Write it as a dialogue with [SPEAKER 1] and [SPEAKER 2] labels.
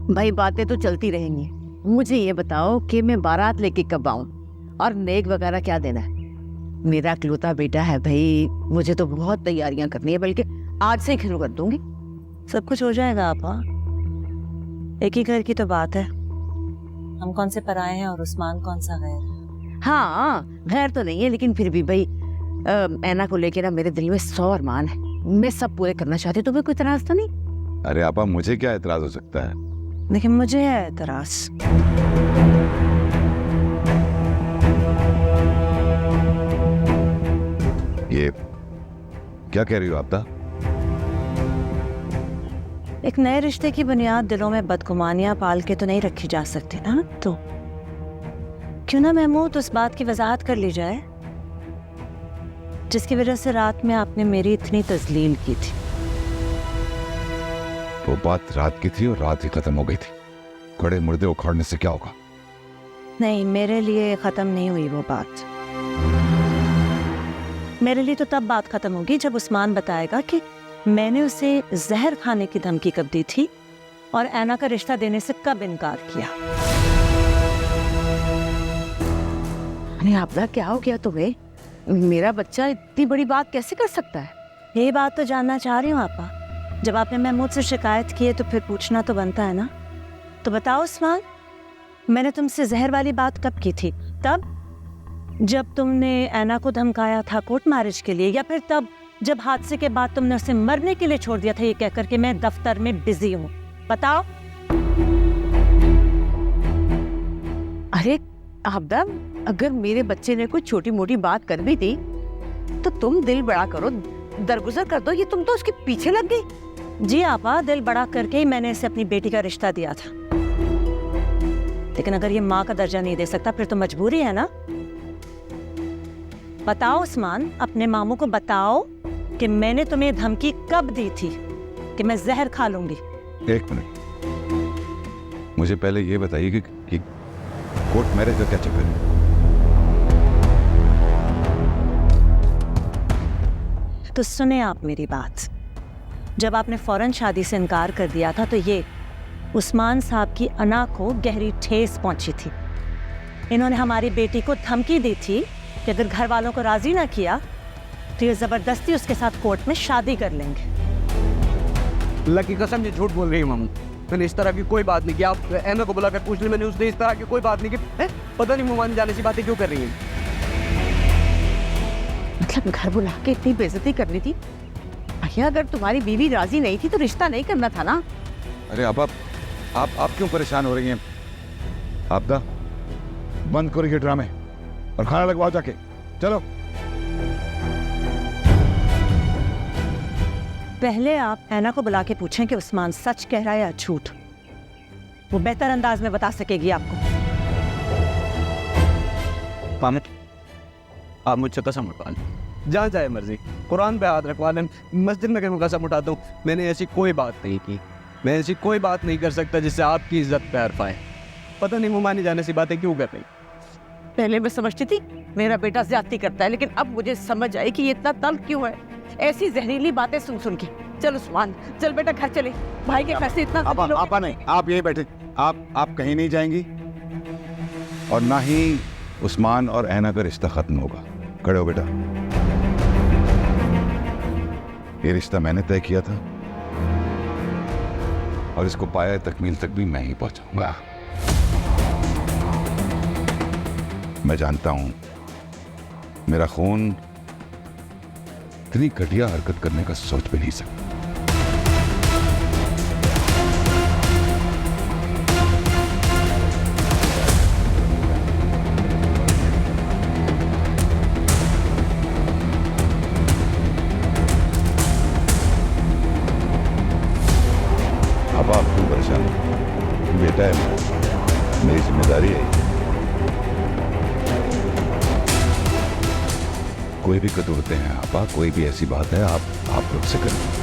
[SPEAKER 1] भाई बातें तो चलती रहेंगी, मुझे ये बताओ कि मैं बारात लेके कब आऊं और नेक वगैरह क्या देना है? मेरा इकलौता बेटा है भाई, मुझे तो बहुत तैयारियां करनी है, बल्कि आज से ही शुरू कर दूंगी।
[SPEAKER 2] सब कुछ हो जाएगा आपा, एक ही घर की तो बात है। हम कौन से पराए हैं और उस्मान कौन सा गैर।
[SPEAKER 1] हाँ, गैर तो नहीं है, लेकिन फिर भी भाई ऐना को लेके ना मेरे दिल में 100 अरमान है, मैं सब पूरे करना चाहती हूँ। तुम्हें कोई इतराज तो नहीं?
[SPEAKER 3] अरे आपा, मुझे क्या एतराज हो सकता है?
[SPEAKER 2] लेकिन मुझे है एतराज।
[SPEAKER 3] ये क्या कह रही हो आपदा?
[SPEAKER 2] एक नए रिश्ते की बुनियाद दिलों में बदगुमानियां पाल के तो नहीं रखी जा सकती ना, तो क्यों ना महमूद उस बात की वजाहत कर ली जाए जिसकी वजह से रात में आपने मेरी इतनी तजलील की थी।
[SPEAKER 3] वो बात रात की थी और रात ही खत्म हो गई थी। कड़े मुर्दे उखाड़ने से क्या होगा?
[SPEAKER 2] नहीं, मेरे लिए खत्म नहीं हुई वो बात। मेरे लिए तो तब बात खत्म होगी जब उस्मान बताएगा कि मैंने उसे जहर खाने की धमकी कब दी थी और ऐना का रिश्ता देने से कब इनकार किया।
[SPEAKER 1] अरे आपदा, क्या हो गया तुम्हें? मेरा बच्चा इतनी बड़ी बात कैसे कर सकता है?
[SPEAKER 2] ये बात तो जानना चाह रही हूँ आपा। जब आपने महमूद से शिकायत की है तो फिर पूछना तो बनता है ना। तो बताओ उस्मान, मैंने तुमसे जहर वाली बात कब की थी? तब जब तुमने ऐना को धमकाया था कोर्ट मैरिज के लिए, या फिर तब जब हादसे के बाद तुमने उसे मरने के लिए छोड़ दिया था ये कहकर के मैं दफ्तर में बिजी हूँ? बताओ।
[SPEAKER 1] अरे आपदा, अगर मेरे बच्चे ने कोई छोटी मोटी बात कर भी दी तो तुम दिल बड़ा करो, दरगुजर कर दो। ये तुम तो उसके पीछे लग गई।
[SPEAKER 2] जी आपा, दिल बड़ा करके ही मैंने इसे अपनी बेटी का रिश्ता दिया था, लेकिन अगर ये माँ का दर्जा नहीं दे सकता फिर तो मजबूरी है ना। बताओ उस्मान, अपने मामू को बताओ कि मैंने तुम्हें धमकी कब दी थी कि मैं जहर खा लूंगी।
[SPEAKER 3] एक मिनट, मुझे पहले ये बताइए कि कोर्ट मैरिज का क्या चक्कर है?
[SPEAKER 2] तो सुने आप मेरी बात। जब आपने फौरन शादी से इनकार कर दिया था तो ये उस्मान साहब की अना को गहरी ठेस पहुंची थी। इन्होंने हमारी बेटी को धमकी दी थी कि अगर घर वालों को राजी ना किया तो ये जबरदस्ती उसके साथ कोर्ट में शादी कर लेंगे।
[SPEAKER 4] अल्लाह की कसम, ये झूठ बोल रही है मामू। मैंने इस तरह की कोई बात नहीं की। आप ऐना को बुला कर पूछ ले, मैंने उसने इस तरह की कोई बात नहीं की। पता नहीं मुमान जाने सी बातें क्यों कर रही हैं।
[SPEAKER 1] मतलब घर बुला के इतनी बेइज्जती करनी थी? भैया, अगर तुम्हारी बीवी राजी नहीं थी तो रिश्ता नहीं करना था ना।
[SPEAKER 3] अरे आप क्यों परेशान हो रही हैं? आपदा, बंद करो ये ड्रामे और खाना लगवाओ जाके। चलो।
[SPEAKER 2] पहले आप ऐना को बुला के पूछें कि उस्मान सच कह रहा है या झूठ। वो बेहतर अंदाज में बता सकेगी आपको।
[SPEAKER 4] पामिर, आप मुझसे कसम उठवा लें, जहाँ जाए मर्जी, कुरान पे हाथ रखवा लें, मस्जिद में कहीं कसम उठाता हूँ, मैंने ऐसी कोई बात नहीं की। मैं ऐसी कोई बात नहीं कर सकता जिससे आपकी इज्जत पे हर्फ आए। पता नहीं मुमानी जाने सी बातें क्यों कर रही।
[SPEAKER 1] पहले मैं समझती थी मेरा बेटा ज्यादती करता है, लेकिन अब मुझे समझ आई कि ये इतना तल्ख क्यों है, ऐसी जहरीली बातें सुन सुन के। चल उस्मान, चल बेटा घर चले। भाई के घर से इतना
[SPEAKER 3] आपा नहीं, आप यहीं बैठे। आप कहीं नहीं जाएंगी और ना ही उस्मान और ऐना का रिश्ता खत्म होगा। खड़े हो बेटा। ये रिश्ता मैंने तय किया था और इसको पाया तकमील तक भी मैं ही पहुंचाऊंगा। मैं जानता हूं मेरा खून इतनी घटिया हरकत करने का सोच भी नहीं सकता। अब आप क्यों परेशान? बेटा है, मेरी जिम्मेदारी है। कोई भी कदूरते हैं आपा, कोई भी ऐसी बात है आप लोग से करें।